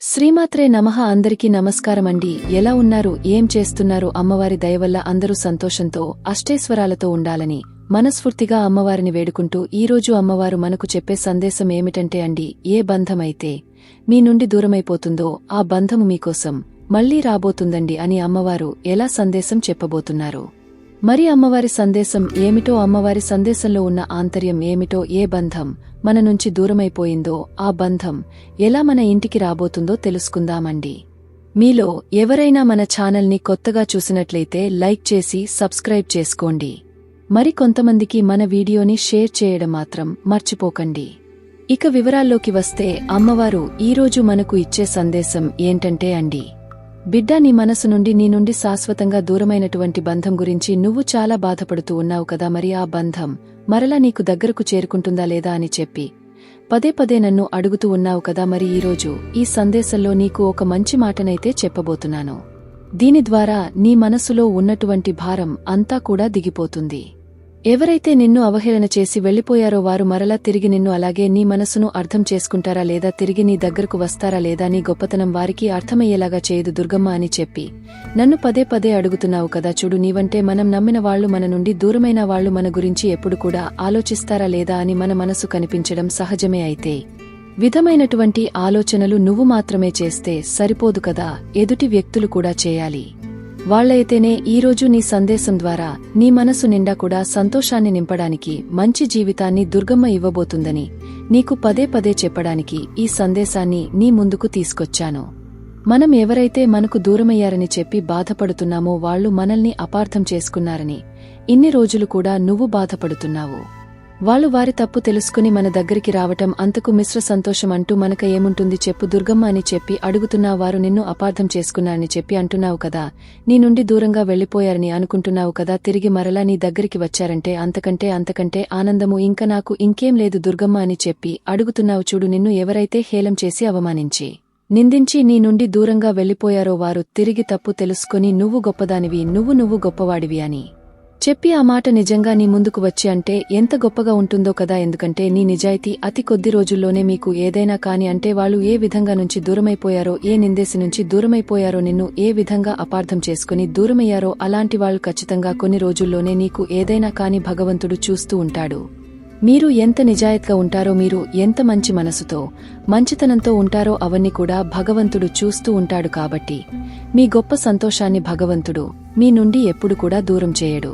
శ్రీమాత్రే నమః. అందరికీ నమస్కారమండి. ఎలా ఉన్నారు? ఏం చేస్తున్నారు? అమ్మవారి దయవల్ల అందరూ సంతోషంతో అష్టైశ్వరాలతో ఉండాలని మనస్ఫూర్తిగా అమ్మవారిని వేడుకుంటూ ఈరోజు అమ్మవారు మనకు చెప్పే సందేశం ఏమిటంటే అండి, ఏ బంధమైతే మీ నుండి దూరమైపోతుందో ఆ బంధము మీకోసం మళ్లీ రాబోతుందండి అని అమ్మవారు ఎలా సందేశం చెప్పబోతున్నారు. మరి అమ్మవారి సందేశం ఏమిటో, అమ్మవారి సందేశంలో ఉన్న ఆంతర్యం ఏమిటో, ఏ బంధం మన నుంచి దూరమైపోయిందో ఆ బంధం ఎలా మన ఇంటికి రాబోతుందో తెలుసుకుందామండి. మీలో ఎవరైనా మన ఛానల్ని కొత్తగా చూసినట్లయితే లైక్ చేసి సబ్స్క్రైబ్ చేసుకోండి. మరి కొంతమందికి మన వీడియోని షేర్ చేయడం మాత్రం మర్చిపోకండి. ఇక వివరాల్లోకి వస్తే, అమ్మవారు ఈరోజు మనకు ఇచ్చే సందేశం ఏంటంటే అండి, బిడ్డా, నీ మనసు నుండి నీ నుండి శాశ్వతంగా దూరమైనటువంటి బంధం గురించి నువ్వు చాలా బాధపడుతూ ఉన్నావు కదా. మరి ఆ బంధం మరలా నీకు దగ్గరకు చేరుకుంటుందా లేదా అని చెప్పి పదే పదే నన్ను అడుగుతూ ఉన్నావు కదా. మరి ఈరోజు ఈ సందేశంలో నీకు ఒక మంచి మాటనైతే చెప్పబోతున్నాను. దీని ద్వారా నీ మనసులో ఉన్నటువంటి భారం అంతా కూడా దిగిపోతుంది. ఎవరైతే నిన్ను అవహేళన చేసి వెళ్లిపోయారో వారు మరలా తిరిగి నిన్ను అలాగే నీ మనసును అర్థం చేసుకుంటారా లేదా తిరిగి నీ దగ్గరకు వస్తారా లేదా, నీ గొప్పతనం వారికి అర్థమయ్యేలాగా చేయదు దుర్గమ్మ అని చెప్పి నన్ను పదే పదే అడుగుతున్నావు కదా. చూడు, నీవంటే మనం నమ్మిన వాళ్లు మన నుండి దూరమైన వాళ్లు మన గురించి ఎప్పుడు కూడా ఆలోచిస్తారా లేదా అని మన మనసు కనిపించడం సహజమే. అయితే విధమైనటువంటి ఆలోచనలు నువ్వు మాత్రమే చేస్తే సరిపోదు కదా, ఎదుటి వ్యక్తులు కూడా చేయాలి. వాళ్లైతేనే ఈరోజు నీ సందేశం ద్వారా నీ మనసు నిండా కూడా సంతోషాన్ని నింపడానికి, మంచి జీవితాన్ని దుర్గమ్మ ఇవ్వబోతుందని నీకు పదే పదే చెప్పడానికి ఈ సందేశాన్ని నీ ముందుకు తీసుకొచ్చాను. మనం ఎవరైతే మనకు దూరమయ్యారని చెప్పి బాధపడుతున్నామో వాళ్లు మనల్ని అపార్థం చేసుకున్నారని ఇన్ని రోజులు కూడా నువ్వు బాధపడుతున్నావు. వాళ్లు వారి తప్పు తెలుసుకుని మన దగ్గరికి రావటం అంతకు మిశ్ర సంతోషం అంటూ మనక ఏముంటుంది చెప్పు దుర్గమ్మ అని చెప్పి అడుగుతున్నా. వారు నిన్ను అపార్థం చేసుకున్నారని చెప్పి అంటున్నావు కదా. నీ నుండి దూరంగా వెళ్లిపోయారని అనుకుంటున్నావు కదా. తిరిగి మరలా నీ దగ్గరికి వచ్చారంటే అంతకంటే ఆనందము ఇంక నాకు ఇంకేం లేదు దుర్గమ్మ అని చెప్పి అడుగుతున్నావు. చూడు, నిన్ను ఎవరైతే హేళం చేసి అవమానించి నిందించి నీ నుండి దూరంగా వెళ్లిపోయారో వారు తిరిగి తప్పు తెలుసుకుని నువ్వు గొప్పదానివి, నువ్వు గొప్పవాడివి అని చెప్పి ఆ మాట నిజంగా నీ ముందుకు వచ్చి అంటే ఎంత గొప్పగా ఉంటుందో కదా. ఎందుకంటే నీ నిజాయితీ అతి కొద్ది రోజుల్లోనే మీకు ఏదైనా కాని అంటే వాళ్ళు ఏ విధంగా నుంచి దూరమైపోయారో, ఏ నిందేసి నుంచి దూరమైపోయారో, నిన్ను ఏ విధంగా అపార్థం చేసుకుని దూరమయ్యారో అలాంటి వాళ్ళు ఖచ్చితంగా కొన్ని రోజుల్లోనే నీకు ఏదైనా కాని భగవంతుడు చూస్తూ ఉంటాడు. మీరు ఎంత నిజాయితీగా ఉంటారో, మీరు ఎంత మంచి మనసుతో మంచితనంతో ఉంటారో అవన్నీ కూడా భగవంతుడు చూస్తూ ఉంటాడు. కాబట్టి మీ గొప్ప సంతోషాన్ని భగవంతుడు మీ నుండి ఎప్పుడు కూడా దూరం చేయడు.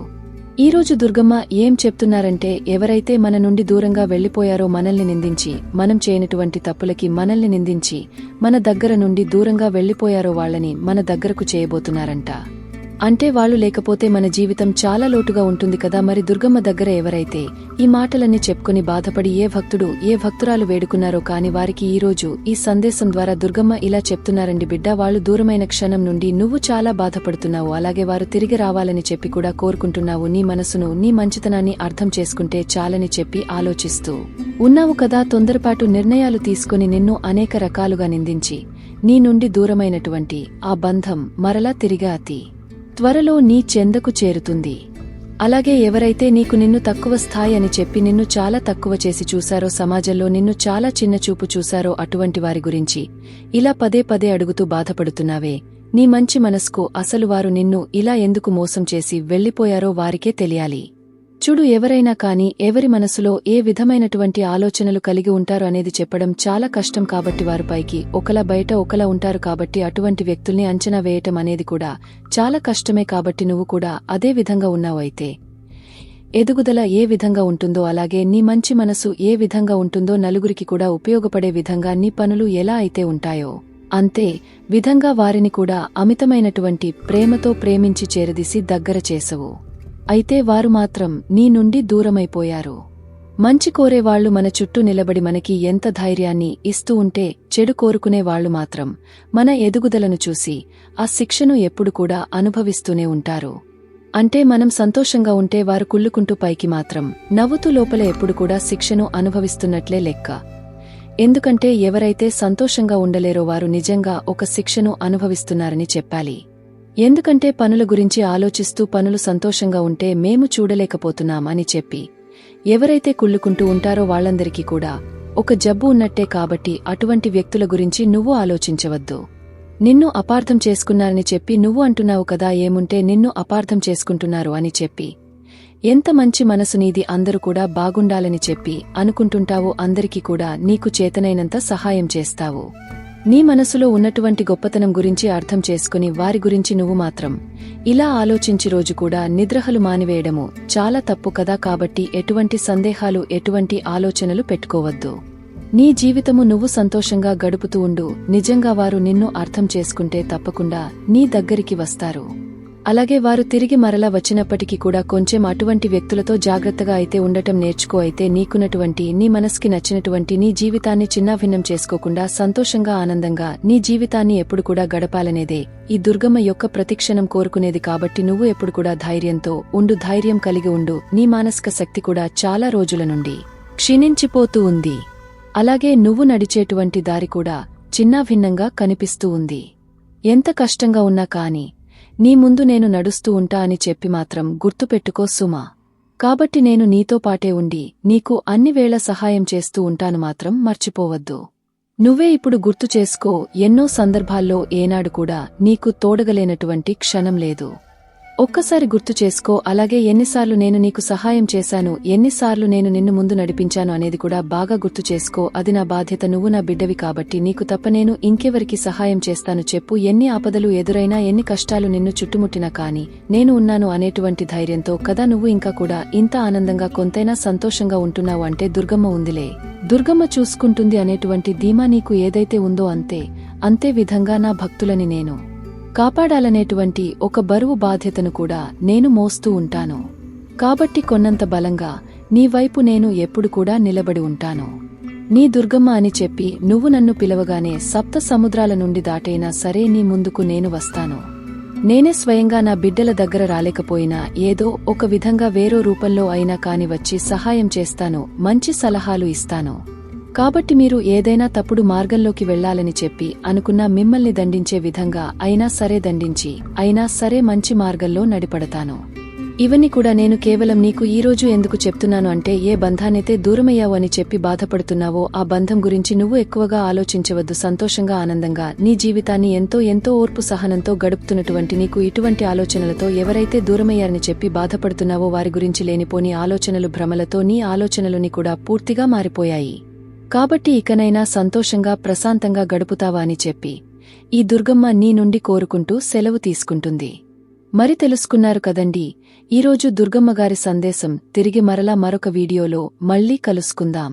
ఈరోజు దుర్గమ్మ ఏం చెప్తున్నారంటే, ఎవరైతే మన నుండి దూరంగా వెళ్లిపోయారో, మనల్ని నిందించి, మనం చేయనటువంటి తప్పులకి మనల్ని నిందించి మన దగ్గర నుండి దూరంగా వెళ్లిపోయారో వాళ్లని మన దగ్గరకు చేయబోతున్నారంట. అంటే వాళ్ళు లేకపోతే మన జీవితం చాలా లోటుగా ఉంటుంది కదా. మరి దుర్గమ్మ దగ్గర ఎవరైతే ఈ మాటలన్నీ చెప్పుకుని బాధపడి ఏ భక్తుడు ఏ భక్తురాలు వేడుకున్నారో కాని వారికి ఈరోజు ఈ సందేశం ద్వారా దుర్గమ్మ ఇలా చెప్తున్నారండి, బిడ్డా, వాళ్ళు దూరమైన క్షణం నుండి నువ్వు చాలా బాధపడుతున్నావు. అలాగే వారు తిరిగి రావాలని చెప్పి కూడా కోరుకుంటున్నావు. నీ మనసును, నీ మంచితనాన్ని అర్థం చేసుకుంటే చాలని చెప్పి ఆలోచిస్తూ ఉన్నావు కదా. తొందరపాటు నిర్ణయాలు తీసుకుని నిన్ను అనేక రకాలుగా నిందించి నీ నుండి దూరమైనటువంటి ఆ బంధం మరలా తిరిగా అతి త్వరలో నీ చెందకు చేరుతుంది. అలాగే ఎవరైతే నీకు నిన్ను తక్కువ స్థాయి అని చెప్పి నిన్ను చాలా తక్కువ చేసి చూశారో, సమాజంలో నిన్ను చాలా చిన్న చూపు చూశారో అటువంటి వారి గురించి ఇలా పదే పదే అడుగుతూ బాధపడుతున్నావే, నీ మంచి మనసుకు అసలు వారు నిన్ను ఇలా ఎందుకు మోసం చేసి వెళ్లిపోయారో వారికే తెలియాలి. చూడు, ఎవరైనా కాని ఎవరి మనసులో ఏ విధమైనటువంటి ఆలోచనలు కలిగి ఉంటారు అనేది చెప్పడం చాలా కష్టం. కాబట్టి వారు పైకి ఒకలా బయట ఒకలా ఉంటారు. కాబట్టి అటువంటి వ్యక్తుల్ని అంచనా వేయటం అనేది కూడా చాలా కష్టమే. కాబట్టి నువ్వు కూడా అదే విధంగా ఉన్నావు. అయితే ఎదుగుదల ఏ విధంగా ఉంటుందో, అలాగే నీ మంచి మనసు ఏ విధంగా ఉంటుందో, నలుగురికి కూడా ఉపయోగపడే విధంగా నీ పనులు ఎలా అయితే ఉంటాయో అంతే విధంగా వారిని కూడా అమితమైనటువంటి ప్రేమతో ప్రేమించి చేరదీసి దగ్గర చేసవు. అయితే వారు మాత్రం నీ నుండి దూరమైపోయారు. మంచి కోరేవాళ్లు మన చుట్టూ నిలబడి మనకి ఎంత ధైర్యాన్ని ఇస్తూ ఉంటే, చెడు కోరుకునే వాళ్లు మాత్రం మన ఎదుగుదలను చూసి ఆ శిక్షను ఎప్పుడు కూడా అనుభవిస్తూనే ఉంటారు. అంటే మనం సంతోషంగా ఉంటే వారు కుళ్ళుకుంటూ పైకి మాత్రం నవ్వుతూ లోపల ఎప్పుడు కూడా శిక్షను అనుభవిస్తున్నట్లే లెక్క. ఎందుకంటే ఎవరైతే సంతోషంగా ఉండలేరో వారు నిజంగా ఒక శిక్షను అనుభవిస్తున్నారని చెప్పాలి. ఎందుకంటే పనుల గురించి ఆలోచిస్తూ పనులు సంతోషంగా ఉంటే మేము చూడలేకపోతున్నాం అని చెప్పి ఎవరైతే కుళ్ళుకుంటూ ఉంటారో వాళ్లందరికీ కూడా ఒక జబ్బు ఉన్నట్టే కాబట్టి అటువంటి వ్యక్తుల గురించి నువ్వు ఆలోచించవద్దు. నిన్ను అపార్థం చేసుకున్నారని చెప్పి నువ్వు అంటున్నావు కదా ఏముంటే నిన్ను అపార్థం చేసుకుంటున్నారు అని చెప్పి. ఎంత మంచి మనసు నీది, అందరూ కూడా బాగుండాలని చెప్పి అనుకుంటుంటావు, అందరికీ కూడా నీకు చేతనైనంత సహాయం చేస్తావు. నీ మనసులో ఉన్నటువంటి గొప్పతనం గురించి అర్థం చేసుకుని వారి గురించి నువ్వు మాత్రం ఇలా ఆలోచించి రోజు కూడా నిద్రహలు మానివేయడము చాలా తప్పు కదా. కాబట్టి ఎటువంటి సందేహాలు, ఎటువంటి ఆలోచనలు పెట్టుకోవద్దు. నీ జీవితము నువ్వు సంతోషంగా గడుపుతూ ఉండు. నిజంగా వారు నిన్ను అర్థం చేసుకుంటే తప్పకుండా నీ దగ్గరికి వస్తారు. అలాగే వారు తిరిగి మరలా వచ్చినప్పటికీ కూడా కొంచెం అటువంటి వ్యక్తులతో జాగ్రత్తగా అయితే ఉండటం నేర్చుకో. అయితే నీకున్నటువంటి, నీ మనసుకి నచ్చినటువంటి నీ జీవితాన్ని చిన్నాభిన్నం చేసుకోకుండా సంతోషంగా, ఆనందంగా నీ జీవితాన్ని ఎప్పుడు కూడా గడపాలనేదే ఈ దుర్గమ్మ యొక్క ప్రతిక్షణం కోరుకునేది. కాబట్టి నువ్వు ఎప్పుడు కూడా ధైర్యంతో ఉండు, ధైర్యం కలిగి ఉండు. నీ మానసిక శక్తి కూడా చాలా రోజుల నుండి క్షీణించిపోతూ ఉంది. అలాగే నువ్వు నడిచేటువంటి దారి కూడా చిన్నాభిన్నంగా కనిపిస్తూ ఉంది. ఎంత కష్టంగా ఉన్నా కాని నీ ముందు నేను నడుస్తూ ఉంటా అని చెప్పి మాత్రం గుర్తుపెట్టుకో సుమా. కాబట్టి నేను నీతో పాటే ఉండి నీకు అన్ని వేళ సహాయం చేస్తూ ఉంటాను, మాత్రం మర్చిపోవద్దు. నువ్వే ఇప్పుడు గుర్తు చేసుకో, ఎన్నో సందర్భాల్లో ఏనాడు కూడా నీకు తోడగలేనటువంటి క్షణం లేదు. ఒక్కసారి గుర్తు చేసుకో. అలాగే ఎన్నిసార్లు నేను నీకు సహాయం చేశాను, ఎన్నిసార్లు నేను నిన్ను ముందు నడిపించాను అనేది కూడా బాగా గుర్తు చేసుకో. అది నా బాధ్యత, నువ్వు నా బిడ్డవి కాబట్టి నీకు తప్ప నేను ఇంకెవరికి సహాయం చేస్తాను చెప్పు. ఎన్ని ఆపదలు ఎదురైనా, ఎన్ని కష్టాలు నిన్ను చుట్టుముట్టినా కాని నేను ఉన్నాను అనేటువంటి ధైర్యంతో కదా నువ్వు ఇంకా కూడా ఇంత ఆనందంగా, కొంతైనా సంతోషంగా ఉంటున్నావు. అంటే దుర్గమ్మ ఉందిలే, దుర్గమ్మ చూసుకుంటుంది అనేటువంటి ధీమా నీకు ఏదైతే ఉందో అంతే విధంగా నా భక్తులని నేను కాపాడాలనేటువంటి ఒక బరువు బాధ్యతను కూడా నేను మోస్తూ ఉంటాను. కాబట్టి కొన్నంత బలంగా నీ వైపు నేను ఎప్పుడు కూడా నిలబడి ఉంటాను. నీ దుర్గమ్మ అని చెప్పి నువ్వు నన్ను పిలవగానే సప్త సముద్రాల నుండి దాటైనా సరే నీ ముందుకు నేను వస్తాను. నేనే స్వయంగా నా బిడ్డల దగ్గర రాలేకపోయినా ఏదో ఒక విధంగా వేరో రూపంలో అయినా కాని వచ్చి సహాయం చేస్తాను, మంచి సలహాలు ఇస్తాను. కాబట్టి మీరు ఏదైనా తప్పుడు మార్గంలోకి వెళ్లాలని చెప్పి అనుకున్నా మిమ్మల్ని దండించే విధంగా అయినా సరే దండించి అయినా సరే మంచి మార్గంలో నడిపడతాను. ఇవన్నీ కూడా నేను కేవలం నీకు ఈరోజు ఎందుకు చెప్తున్నాను అంటే, ఏ బంధానైతే దూరమయ్యావు అని చెప్పి బాధపడుతున్నావో ఆ బంధం గురించి నువ్వు ఎక్కువగా ఆలోచించవద్దు. సంతోషంగా, ఆనందంగా నీ జీవితాన్ని ఎంతో ఓర్పు సహనంతో గడుపుతున్నటువంటి నీకు ఇటువంటి ఆలోచనలతో ఎవరైతే దూరమయ్యారని చెప్పి బాధపడుతున్నావో వారి గురించి లేనిపోని ఆలోచనలు, భ్రమలతో నీ ఆలోచనలుని కూడా పూర్తిగా మారిపోయాయి. కాబట్టి ఇకనైనా సంతోషంగా, ప్రశాంతంగా గడుపుతావా అని చెప్పి ఈ దుర్గమ్మ నీ నుండి కోరుకుంటూ సెలవు తీసుకుంటుంది. మరి తెలుసుకున్నారు కదండి ఈరోజు దుర్గమ్మగారి సందేశం. తిరిగి మరలా మరొక వీడియోలో మళ్ళీ కలుసుకుందాం.